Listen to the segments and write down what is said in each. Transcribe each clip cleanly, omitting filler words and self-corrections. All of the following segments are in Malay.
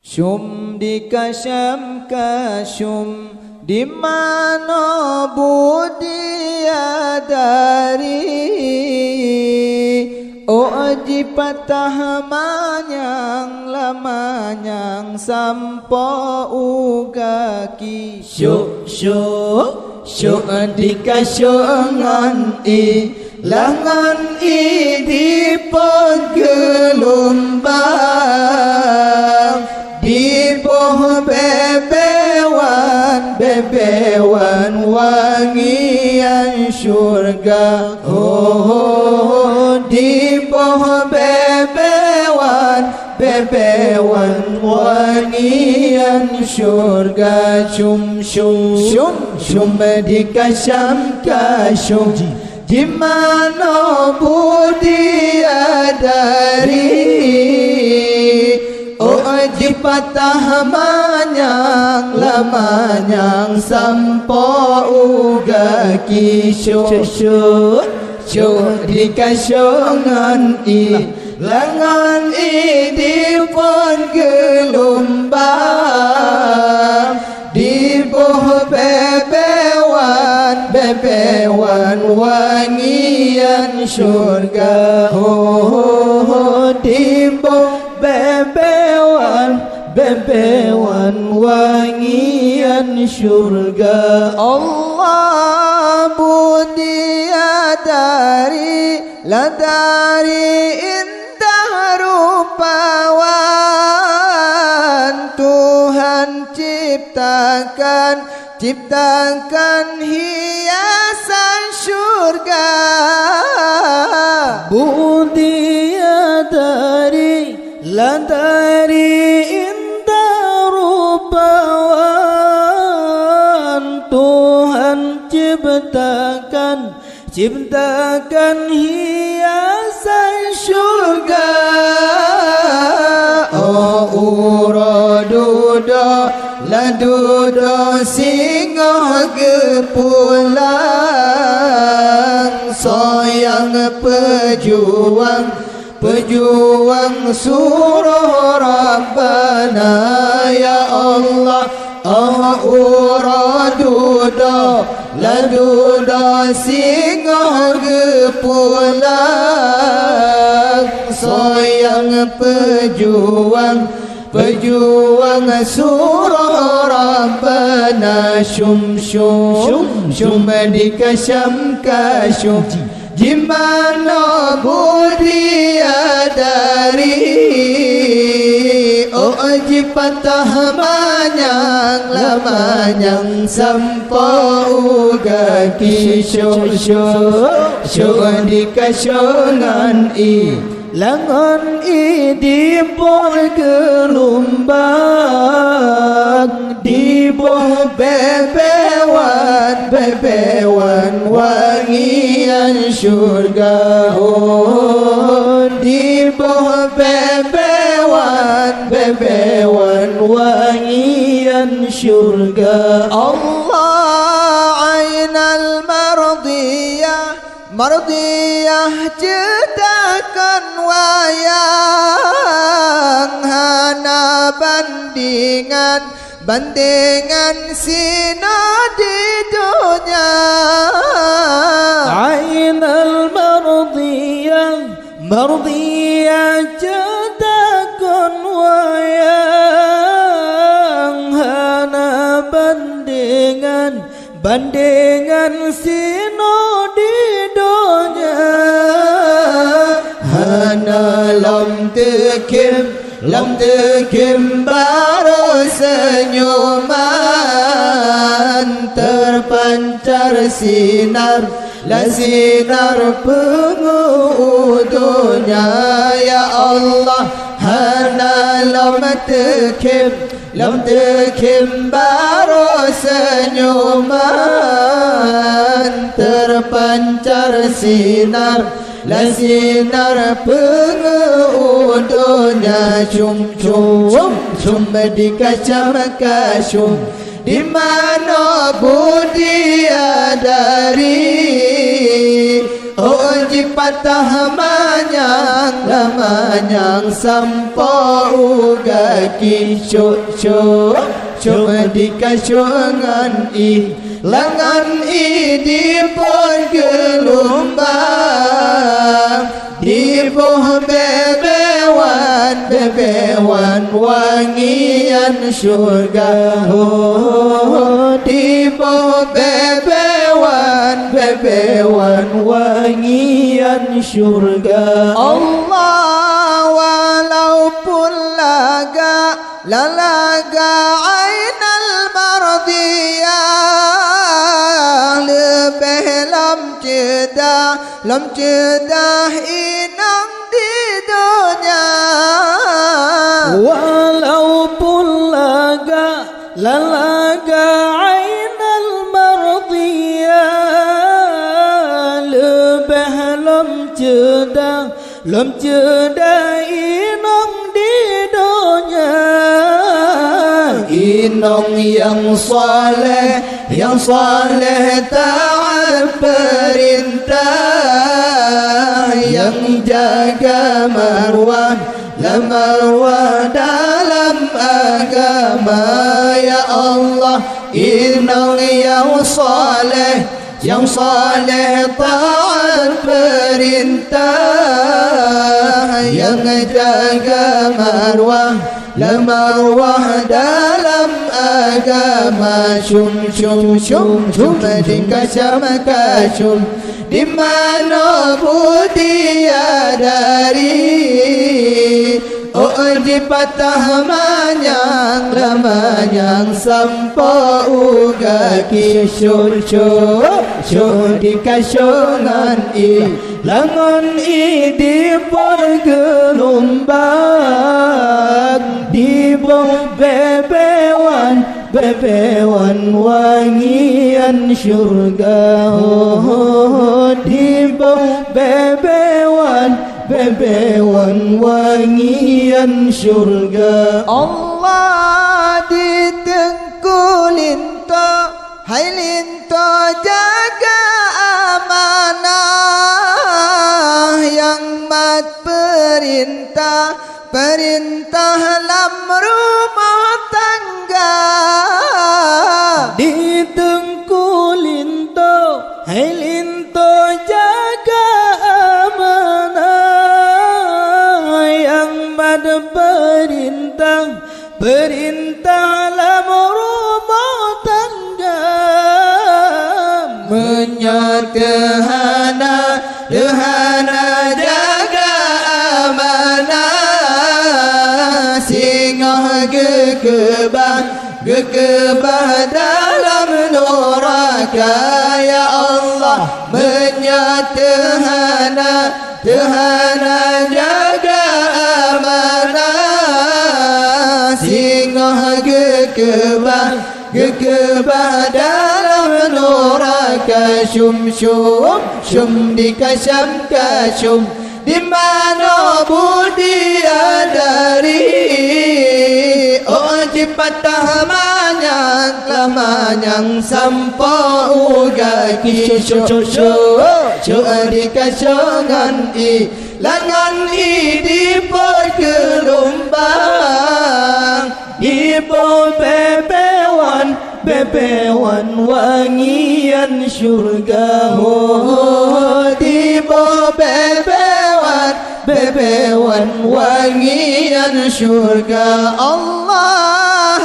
Syum di kasyam kasyum, di mana budi adari. Oji patah manyang lamanyang sampo ugaki. Syuk syuk syuk di kasyungan langan di penggelombang. Di poh bebewan wangian syurga. Oh, di poh bebewan wangian syurga. Syum syum syum syum di kasyam kasyum, di mana budi adari. Oji patah manyang lamanyang sampo ugaki. Syuk syuk syuk di kasyungan langan di pon gelombang. Di boh bebewan wangian syurga. Oh, di boh bebewan wangian syurga. Allah budi adari ladari indah rupawan. Tuhan ciptakan hiasan syurga. Budi adari ladari indah rupawan. Tuhan ciptakan hiasan syurga. Oh uradudo ladudo singoh gepulang. Soyang pejuang suruh Rabbana ya Allah. Uradudo ladudo singoh gepulang. Soyang pejuang suruh Rabbana. Syum syum syum di kasyam kasyum, di mana budi adari. Oji patah manyang lamanyang sampo ugaki. Syuk syuk syuk di kasyungan langan di pol gelombang. Di boh bebewan wangian syurga. Oh, di boh bebewan wangian syurga. Allah ainal mardiyah cetakan wayang. Hana bandingan sina di dunia. Ainal mardiyah cetakan wayang. Hana bandingan sina di dunia. Hana lam tekim baru senyuman. Terpancar sinar pengudunya ya Allah. Hana lam tekim baru senyuman. Terpancar sinar pengudunya. Syum syum syum di kasyam kasyum, di mana budi adari. Uji patah manyang lamanyang sampo uga kisuk di kasungan langan di pon gelombang di poh bebewan wangian surga di poh bebewan wangian surga. Allah walaupun lalaga ainal mardiyah lebih lam cedah inang di dunia. Walaupun lalaga ainal mardiyah lebih lam cedah inang di dunia. Inong yang saleh taat perintah, yang jaga marwah dalam agama. Ya Allah, inong yang saleh taat perintah, yang jaga marwah dalam agama. Syum di kasam di mana budia dari di patah manyang lamanyang sampo uga kisuk di kasungan langan di pergelombang di bawah bebewan wangian surga di bawah bebewan wangian surga. Allah di tengku linto hai linto jaga amanah, yang mat perintah lam rumah tangga. Di tengku linto hai linto jaga amanah, yang mat perintah lam rumah tangga. Menyatehana jaga amanah, singoh gekebah dalam neraka. Ya Allah, menyatehana jaga amanah, singoh gekebah dalam neraka. Syum di kasam di mana budia dari patah manyang sampo uga kisuk di kasungan langan di pergelombang di bebewan wangian surga di bebewan wangian surga. Allah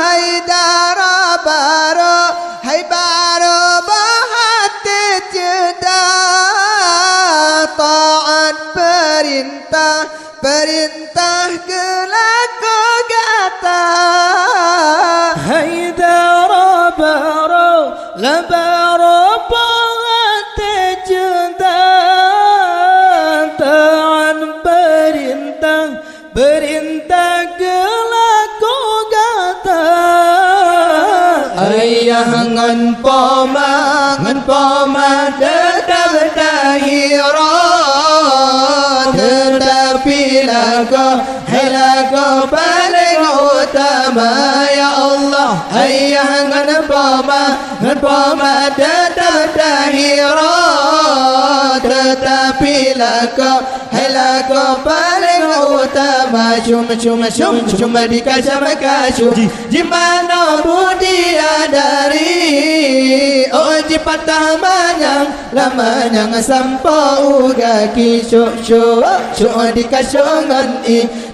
hai baro bahati jeda taat perintah gelaku gata. Hai labaro bahati jeda taat perintah gelaku gata. Ayah ngan poma tetap dahirat, tetapi lagu paling utama. Ya Allah, ayah ngan poma tetap dahirat, tapi kau hela kau paling utama. Cuma di kacamata di mana budi adari. Oh di patah lamanya sampau gaki syuk di kasyongan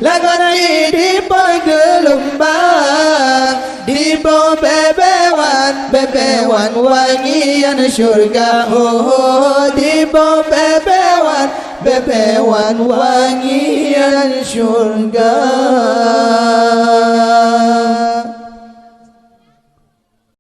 lagon di penggelombang di bawah bebewan wangian syurga. Oh di bawah bebewan wangian syurga.